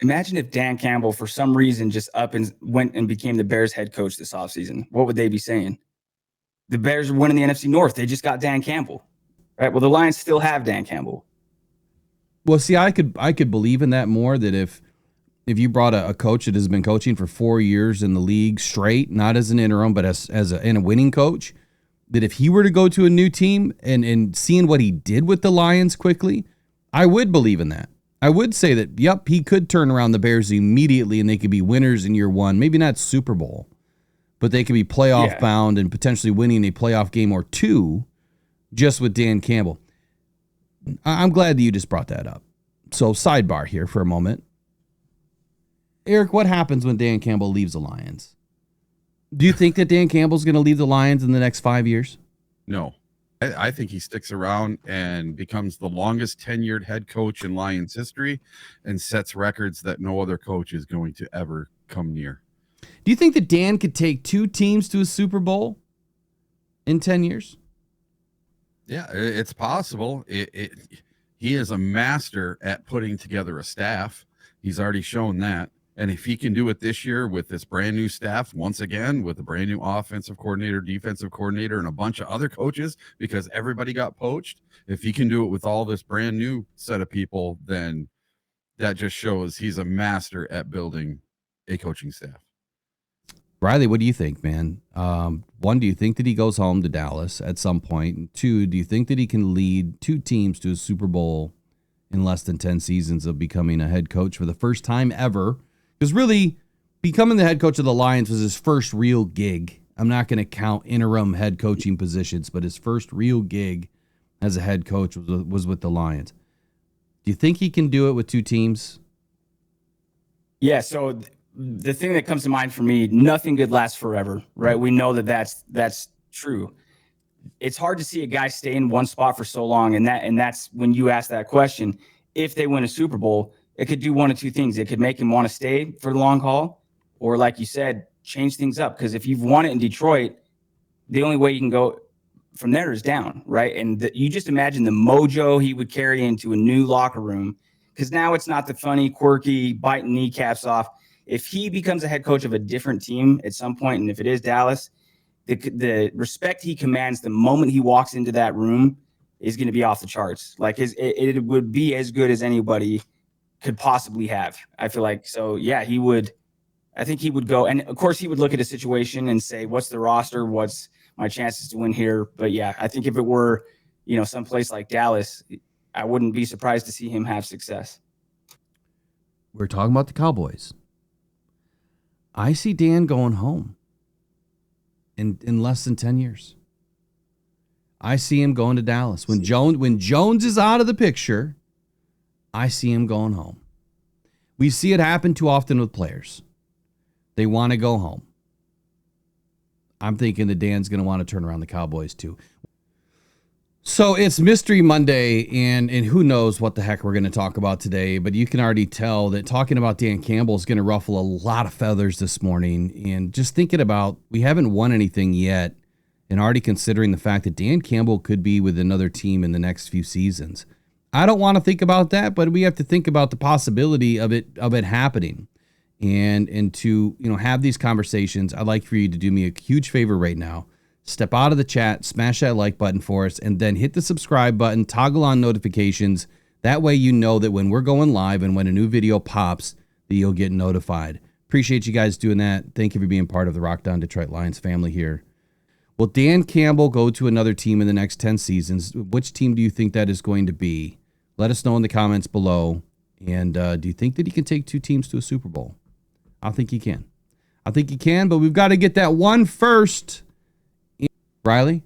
Imagine if Dan Campbell, for some reason, just up and went and became the Bears head coach this offseason. What would they be saying? The Bears are winning the NFC North. They just got Dan Campbell. Right? Well, the Lions still have Dan Campbell. Well, see, I could believe in that more, that if you brought a coach that has been coaching for 4 years in the league straight, not as an interim, but as a winning coach, that if he were to go to a new team and seeing what he did with the Lions quickly, I would believe in that. I would say that, yep, he could turn around the Bears immediately and they could be winners in year one. Maybe not Super Bowl, but they could be playoff bound and potentially winning a playoff game or two just with Dan Campbell. I'm glad that you just brought that up. So sidebar here for a moment. Eric, what happens when Dan Campbell leaves the Lions? Do you think that Dan Campbell's going to leave the Lions in the next 5 years? No. I think he sticks around and becomes the longest tenured head coach in Lions history and sets records that no other coach is going to ever come near. Do you think that Dan could take 2 teams to a Super Bowl in 10 years? Yeah, it's possible. He is a master at putting together a staff. He's already shown that. And if he can do it this year with this brand new staff, once again, with a brand new offensive coordinator, defensive coordinator, and a bunch of other coaches, because everybody got poached, if he can do it with all this brand new set of people, then that just shows he's a master at building a coaching staff. Riley, what do you think, man? 1, do you think that he goes home to Dallas at some point? And 2, do you think that he can lead 2 teams to a Super Bowl in less than 10 seasons of becoming a head coach for the first time ever? Because really, becoming the head coach of the Lions was his first real gig. I'm not going to count interim head coaching positions, but his first real gig as a head coach was with the Lions. Do you think he can do it with 2 teams? Yeah, so the thing that comes to mind for me, nothing good lasts forever, right? We know that's true. It's hard to see a guy stay in one spot for so long, and that's when you ask that question. If they win a Super Bowl, it could do one of 2 things. It could make him want to stay for the long haul, or like you said, change things up. Because if you've won it in Detroit, the only way you can go from there is down, right? And you just imagine the mojo he would carry into a new locker room, because now it's not the funny, quirky, biting kneecaps off. If he becomes a head coach of a different team at some point, and if it is Dallas, the respect he commands the moment he walks into that room is going to be off the charts. Like it would be as good as anybody could possibly have. I feel like. So yeah, I think he would go, and of course he would look at a situation and say, what's the roster? What's my chances to win here? But yeah, I think if it were, someplace like Dallas, I wouldn't be surprised to see him have success. We're talking about the Cowboys. I see Dan going home in less than 10 years. I see him going to Dallas. When Jones is out of the picture, I see him going home. We see it happen too often with players. They want to go home. I'm thinking that Dan's going to want to turn around the Cowboys too. So it's Mystery Monday, and who knows what the heck we're going to talk about today, but you can already tell that talking about Dan Campbell is going to ruffle a lot of feathers this morning. And just thinking about, we haven't won anything yet, and already considering the fact that Dan Campbell could be with another team in the next few seasons. I don't want to think about that, but we have to think about the possibility of it happening. And to have these conversations, I'd like for you to do me a huge favor right now. Step out of the chat, smash that like button for us, and then hit the subscribe button, toggle on notifications. That way you know that when we're going live and when a new video pops, that you'll get notified. Appreciate you guys doing that. Thank you for being part of the Rockhound Detroit Lions family here. Will Dan Campbell go to another team in the next 10 seasons? Which team do you think that is going to be? Let us know in the comments below. And do you think that he can take 2 teams to a Super Bowl? I think he can. I think he can, but we've got to get that one first. Riley?